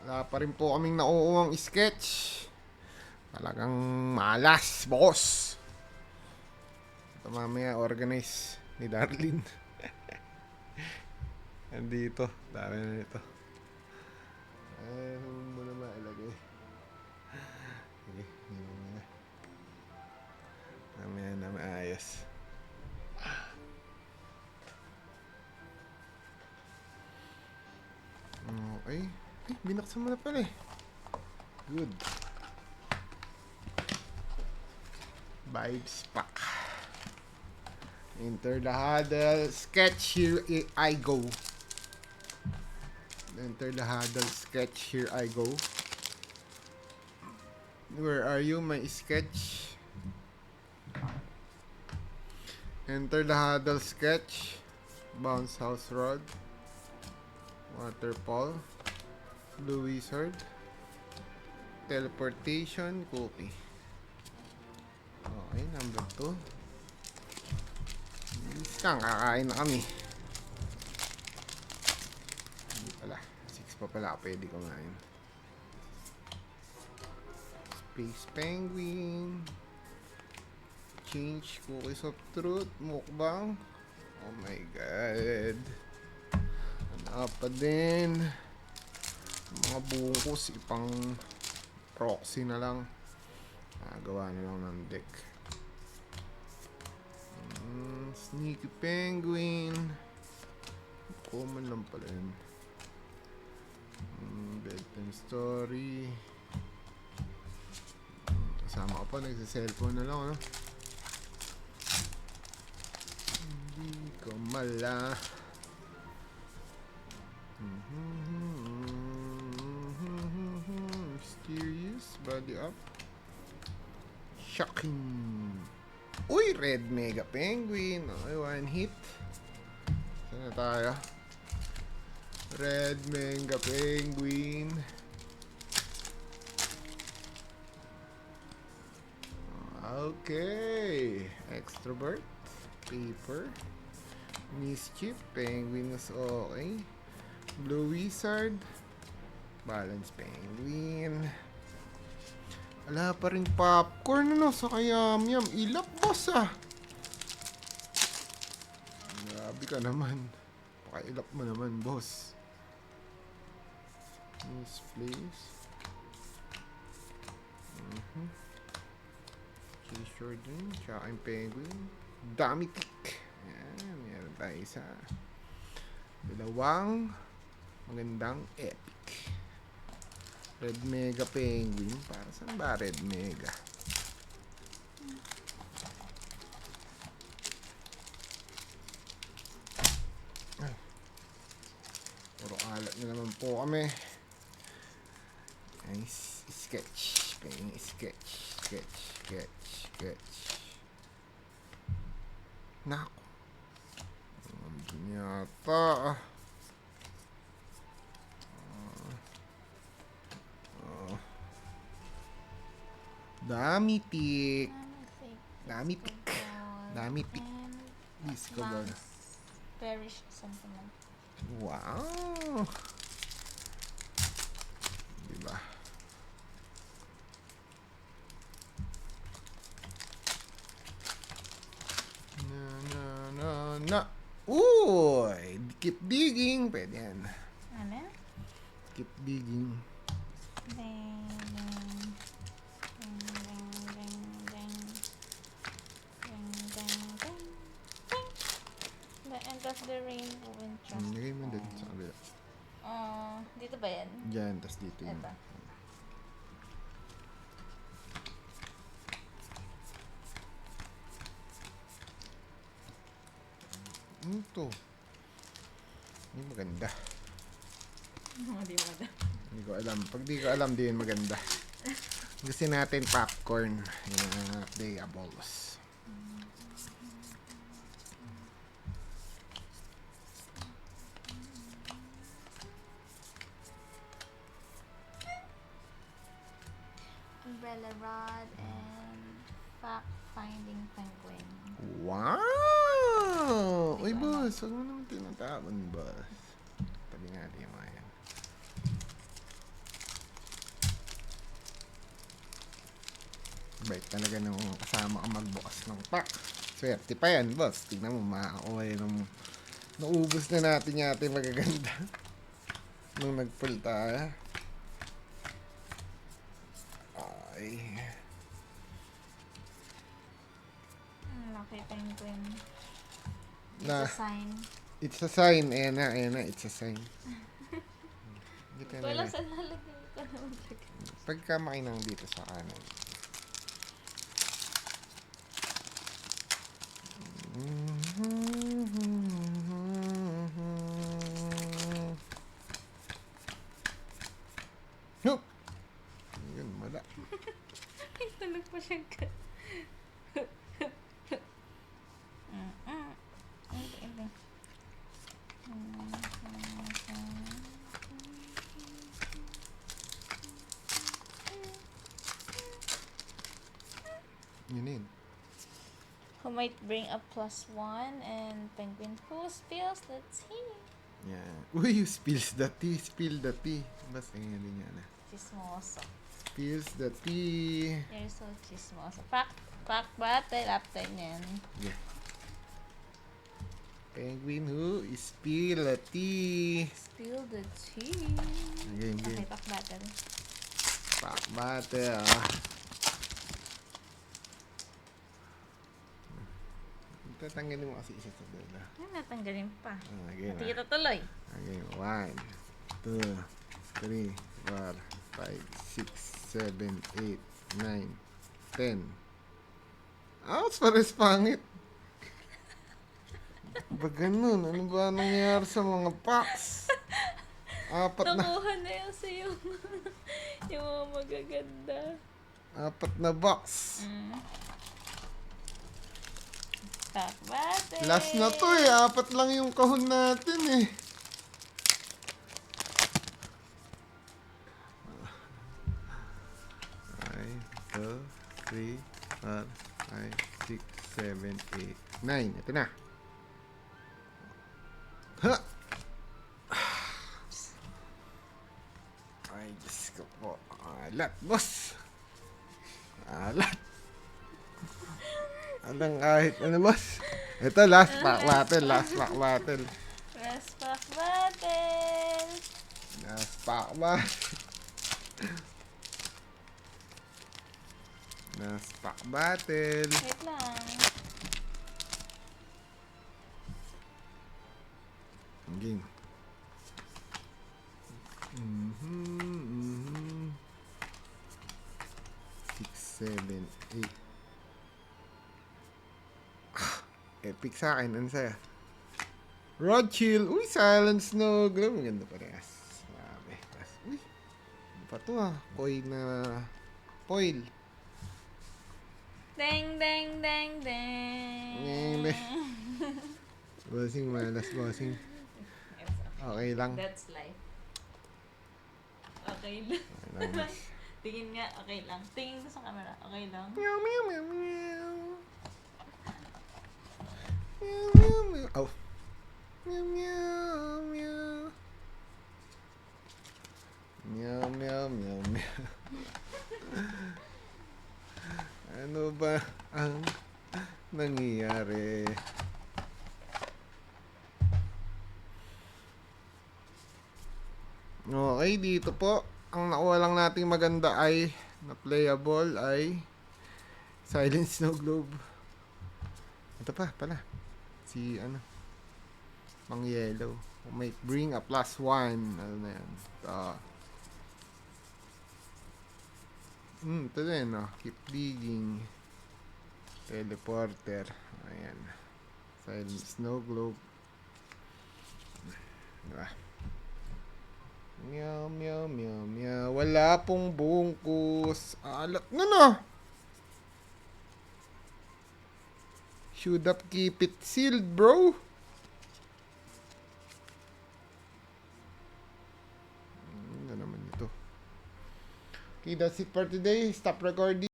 Wala pa rin po kaming nauuwang sketch. Talagang malas, boss. Ito mamaya organize ni Darlene. Andito, dami na nito. Huwag mo na mailagay. Sige, hindi mo na. Mamaya na maayos. Okay. Binaksan mo na pala eh. Good. Vibes pack. Enter the huddle. Sketch, here I go. Enter the huddle. Sketch, here I go. Where are you, my sketch? Enter the huddle. Sketch. Bounce house rod. Waterfall. Blue wizard. Teleportation. Cookie. Okay, number 2. Bilis lang, kakain na kami. Hindi pala, 6 pa pala pwede kumain. Space penguin. Change cookies of truth. Mukbang. Oh my god. Ano pa din. Mga bungkus, ipang proxy na lang. Gawa na lang ng deck. Sneaky penguin. Common lang pala yun. Bedtime story. Kasama ko pa, nagsa-cellphone na lang, ano? Hindi ko mala. Mysterious body up. Shocking. Uy, red mega penguin. Okay, one hit. Saan na tayo? Red mega penguin. Okay. Extrovert. Paper. Mischief. Penguin was okay. Blue wizard. Balance penguin. Wala pa rin popcorn, ano, sa kayam-yam. Ilap, boss, ah. Grabe ka naman. Pakailap mo naman, boss. Misplace. Chase Jordan. Tsaka yung penguin. Dami tick. Ayan, meron tayo isa. Dalawang magandang epic. Red Mega Penguin. Para saan ba Red Mega? Ay. Puro alat na naman po kami. Nice. Sketch. Penguin sketch. Sketch. Nako. Nandun yata. Dami pick. Discover. Perish something like. Wow. Diba? Na. Uy! Keep digging. Pwede yan. Ano? Keep digging. The end of the rainbow and trust. Lagay mo din sa kabila. Dito ba yan? Diyan, tas dito yun. Ito. Ito. Hindi maganda. Hindi mo na. Hindi ko alam. Pag di ko alam, di yun maganda. Gusto natin popcorn. Yung mga playables. Umbrella rod and fact-finding penguin. Wow! Uy, boss. Huwag mo naman tinatapon, boss. Tabi natin yung mga yan. Bait talaga nung kasama ka magbukas ng pack. Swerte pa yan, boss. Tingnan mo, makakuha yun ng... Naubos na natin yata yung magaganda. Nung nag-pull tayo. Ay. Lucky penguin. Na, It's a sign. it's a sign. Ayan na, it's a sign. Hindi ka Wala na. sa lalagyan ko naman. Pagka makinang dito sa kanan. Nope. Yun, wala. Ay, tulog pa siyang kat. Hindi. Yun yun. Who might bring a +1 and penguin who spills the tea? Yan. Uy, spills the tea. Spill the tea. Basta nga din yan. Chismoso. Spills the tea. You're so chismoso. Pack battle after niyan. Yeah. Penguin who spill the tea. Spill the tea. Game, Okay, game. pack battle. Pack battle. Tatanggalin mo kasi isa sa dala. Ano natanggalin pa? Game. Hindi kita tuloy. Okay, 1, 2, 3, 4, 5, 6, 7, 8, 9, 10. Ouch, pares pangit. Ba ganun? Ano ba nangyari sa mga packs? Apat na, Nakuha na yan sa yung mga magaganda. apat na box. Pack battle. Last na to eh. Apat lang yung kahon natin eh. Ay, 2, 3, 4, 5, 6, 7, 8, 9. Ito na. Ha! Ay, Diyos ko po. Alat, boss. Alat. Anong kahit ano, boss? Ito, last pack battle. Last pack battle. Last pack battle. Last pack battle. Last pack battle. Wait lang. Game. Six, 7, 8. Epic sa akin. Ano sa'yo? Rod Chill. Uy, Silent Snow Globe. Maganda pa rin. Grabe. Uy. Ano pa to ah? Coil na... Foil. Deng, deng, deng, deng. Deng, deng. Bossing, malas bossing. Okay lang. That's life. Okay lang. Okay lang. Tingin nga, okay lang. Tingin ko sa camera, okay lang. Meow, meow, meow, meow. Meow, meow, meow. Oh. Meow, meow, meow. Meow, meow, meow, meow. Ano ba ang nangyayari? Okay, dito po. Ang nakuha lang nating maganda ay na playable ay Silent Snow Globe. Ito pa pala. Si ano? Pang yellow. Might bring a +1. Ano na yan? Ito din, no? Keep digging. Teleporter. Ayan. Silent Snow Globe. Diba? Meow, meow, meow, meow. Wala pong bungkus. Alat na na. Should have keep it sealed, bro. Ano naman ito? Okay, that's it for today. Stop recording.